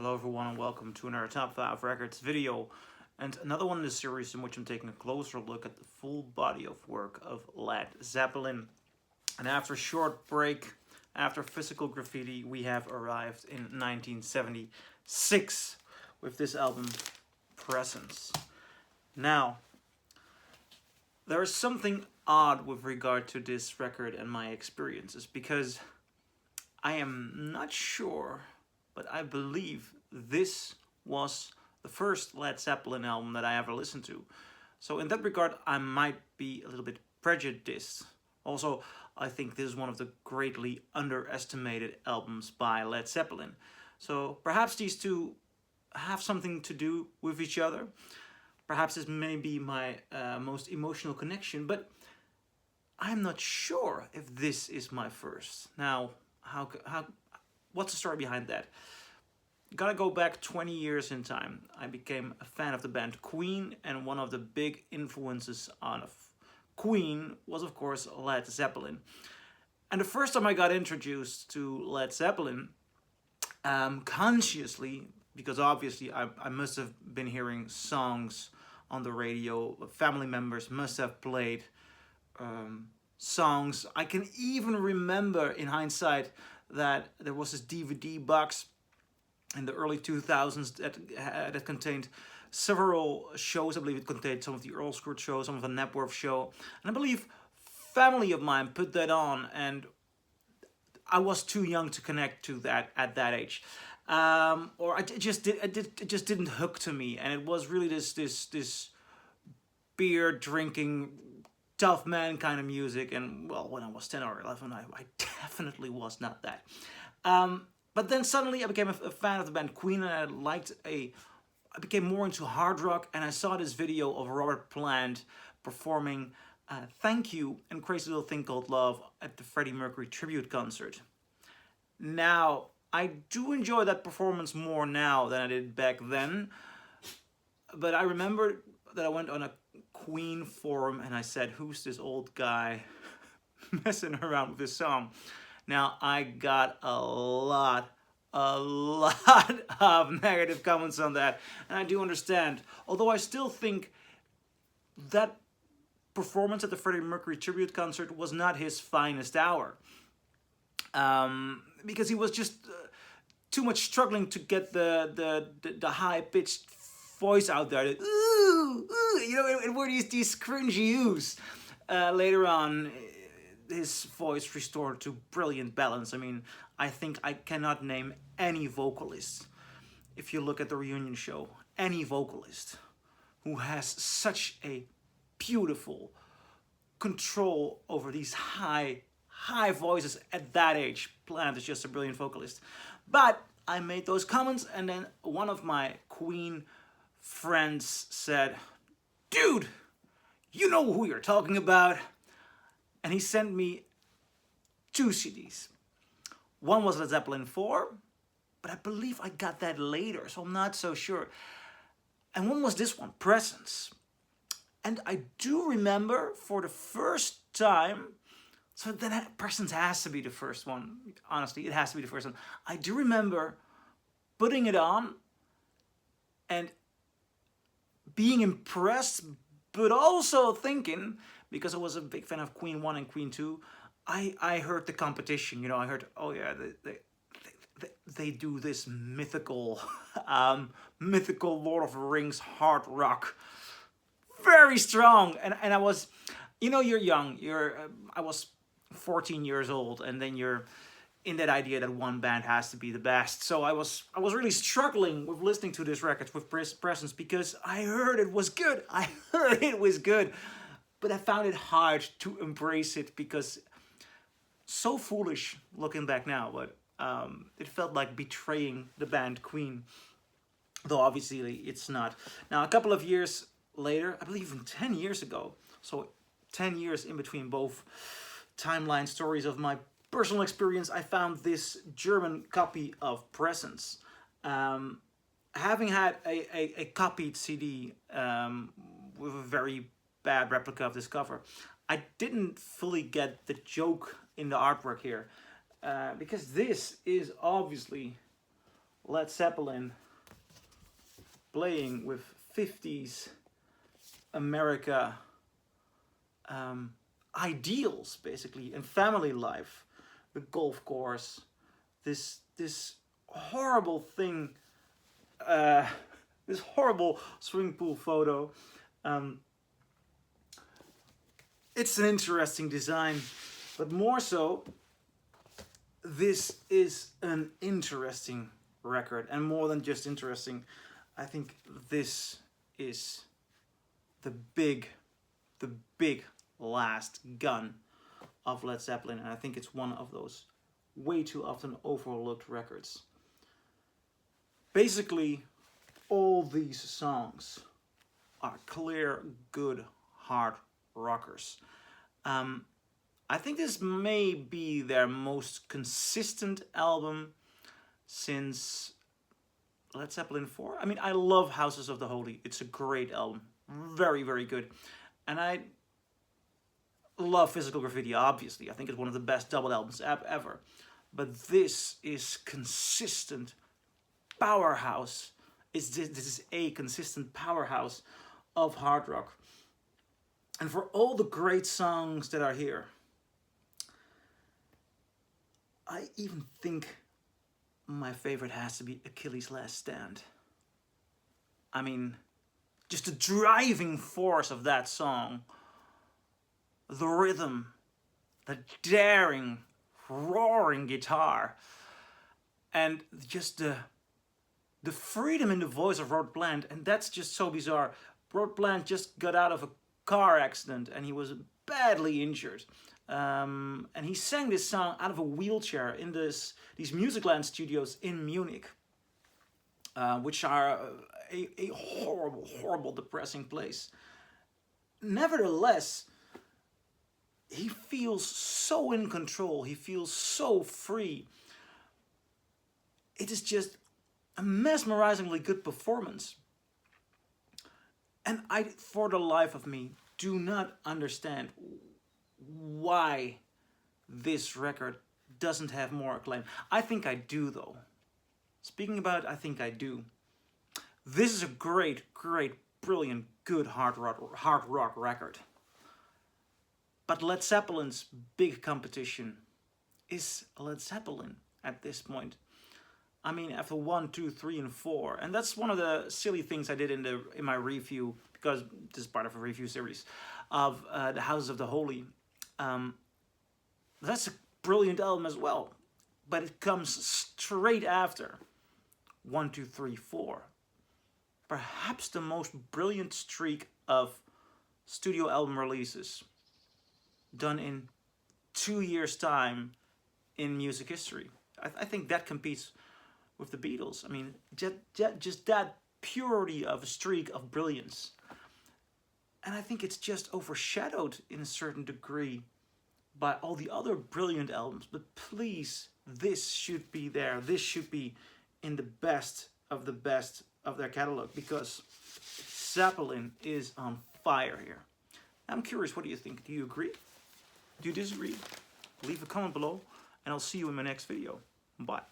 Hello everyone and welcome to another Top 5 Records video and another one in the series in which I'm taking a closer look at the full body of work of Led Zeppelin. And after a short break, after Physical Graffiti, we have arrived in 1976 with this album, Presence. Now, there is something odd with regard to this record and my experiences because I am not sure, but I believe this was the first Led Zeppelin album that I ever listened to. So in that regard, I might be a little bit prejudiced. Also, I think this is one of the greatly underestimated albums by Led Zeppelin. So perhaps these two have something to do with each other. Perhaps this may be my most emotional connection, but I'm not sure if this is my first. Now, what's the story behind that? Gotta go back 20 years in time. I became a fan of the band Queen, and one of the big influences on Queen was, of course, Led Zeppelin. And the first time I got introduced to Led Zeppelin, consciously, because obviously I must have been hearing songs on the radio, family members must have played songs. I can even remember, in hindsight, that there was this DVD box in the early 2000s that contained several shows. I believe it contained some of the Earl Scourt shows, some of the Knepworth show, and I believe family of mine put that on, and I was too young to connect to that at that age, or it just didn't hook to me, and it was really this beer drinking tough man kind of music. And well, when I was 10 or 11, I definitely was not that. But then suddenly I became a fan of the band Queen, and I became more into hard rock, and I saw this video of Robert Plant performing Thank You and Crazy Little Thing Called Love at the Freddie Mercury tribute concert. Now, I do enjoy that performance more now than I did back then, but I remember that I went on a Queen forum and I said, who's this old guy messing around with this song? Now, I got a lot of negative comments on that, and I do understand. Although I still think that performance at the Freddie Mercury tribute concert was not his finest hour, because he was just too much struggling to get the high pitched voice out there. Ooh, you know, it were these cringy oohs. Later on, his voice restored to brilliant balance. I mean, I think I cannot name any vocalist, if you look at the reunion show, any vocalist who has such a beautiful control over these high voices at that age. Plant is just a brilliant vocalist. But I made those comments, and then one of my Queen friends said, dude, you know who you're talking about. And he sent me 2 CDs. One was Led Zeppelin 4, but I believe I got that later, so I'm not so sure. And one was this one, Presence. And I do remember for the first time, so then Presence has to be the first one. Honestly, it has to be the first one. I do remember putting it on and being impressed, but also thinking, because I was a big fan of Queen 1 and Queen 2, I heard the competition. You know, I heard, oh yeah, they do this mythical Lord of the Rings hard rock, very strong. And I was, you know, you're young. I was 14 years old, and then you're in that idea that one band has to be the best. So I was really struggling with listening to this record with Presence, because I heard it was good. But I found it hard to embrace it, because so foolish looking back now, but it felt like betraying the band Queen, though obviously it's not. Now, a couple of years later, I believe even 10 years ago, so 10 years in between both timeline stories of my personal experience, I found this German copy of Presence. Having had a copied CD with a very bad replica of this cover, I didn't fully get the joke in the artwork here, because this is obviously Led Zeppelin playing with 50s America ideals, basically, and family life, the golf course, this horrible thing, this horrible swimming pool photo. It's an interesting design, but more so, this is an interesting record, and more than just interesting, I think this is the big last gun of Led Zeppelin, and I think it's one of those way too often overlooked records. Basically, all these songs are clear, good, hard rockers. I think this may be their most consistent album since Led Zeppelin 4. I mean, I love Houses of the Holy. It's a great album. Very, very good. And I love Physical Graffiti, obviously. I think it's one of the best double albums ever. But this is consistent powerhouse. This is a consistent powerhouse of hard rock. And for all the great songs that are here, I even think my favorite has to be Achilles' Last Stand. I mean, just the driving force of that song, the rhythm, the daring, roaring guitar, and just the freedom in the voice of Rod Plant. And that's just so bizarre. Rod Plant just got out of a car accident and he was badly injured. And he sang this song out of a wheelchair in these Musicland studios in Munich, which are a horrible, horrible, depressing place. Nevertheless, he feels so in control. He feels so free. It is just a mesmerizingly good performance. And I, for the life of me, do not understand why this record doesn't have more acclaim. I think I do, though. Speaking about I think I do, this is a great, brilliant, good hard rock record. But Led Zeppelin's big competition is Led Zeppelin at this point. I mean, after 1, 2, 3, and 4, and that's one of the silly things I did in my review, because this is part of a review series of the Houses of the Holy. That's a brilliant album as well, but it comes straight after 1, 2, 3, 4. Perhaps the most brilliant streak of studio album releases done in 2 years' time in music history. I think that competes with the Beatles. I mean, just that purity of a streak of brilliance. And I think it's just overshadowed in a certain degree by all the other brilliant albums. But please, this should be there. This should be in the best of their catalog, because Zeppelin is on fire here. I'm curious, what do you think? Do you agree? Do you disagree? Leave a comment below, and I'll see you in my next video. Bye.